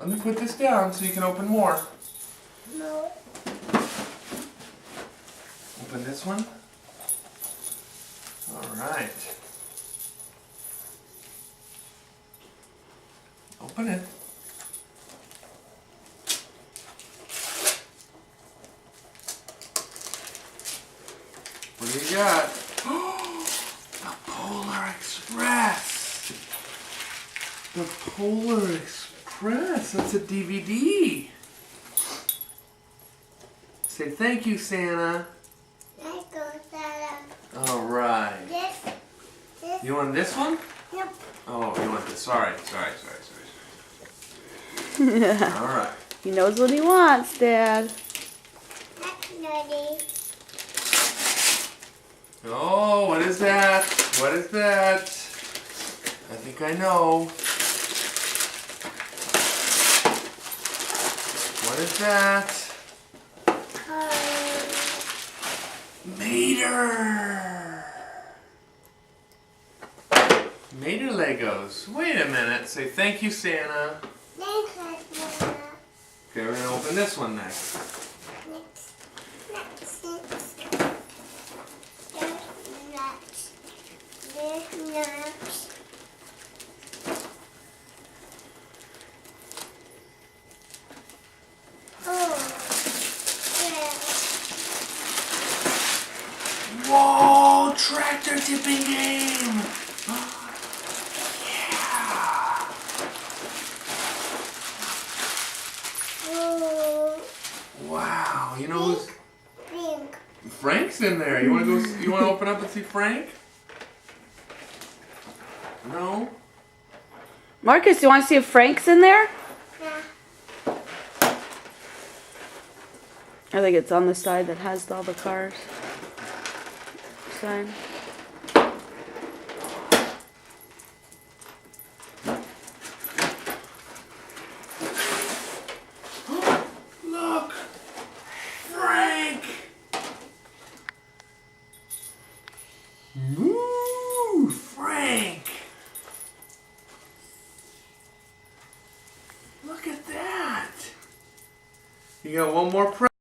Let me put this down so you can open more. No. Open this one. Alright. Open it. What do you got? The Polar Express! The Polar Express! That's a DVD! Say thank you, Santa. Let's go, Santa. Alright. This. You want this one? Nope. Oh, you want this. Sorry. Alright. He knows what he wants, Dad. That's nutty. Oh, what is that? What is that? I think I know. What is that? Mater! Mater Legos. Wait a minute. Say thank you, Santa. Thanks, Santa. Okay, we're gonna open this one next. There's nuts. Whoa! Tractor tipping game! Yeah! Wow! You know who's Pink. Frank's in there. You wanna go? You wanna open up and see Frank? No. Marcus, you want to see if Frank's in there? Yeah. I think it's on the side that has all the cars. Sign. Look! Frank! Ooh, Frank! Look at that! You got one more present.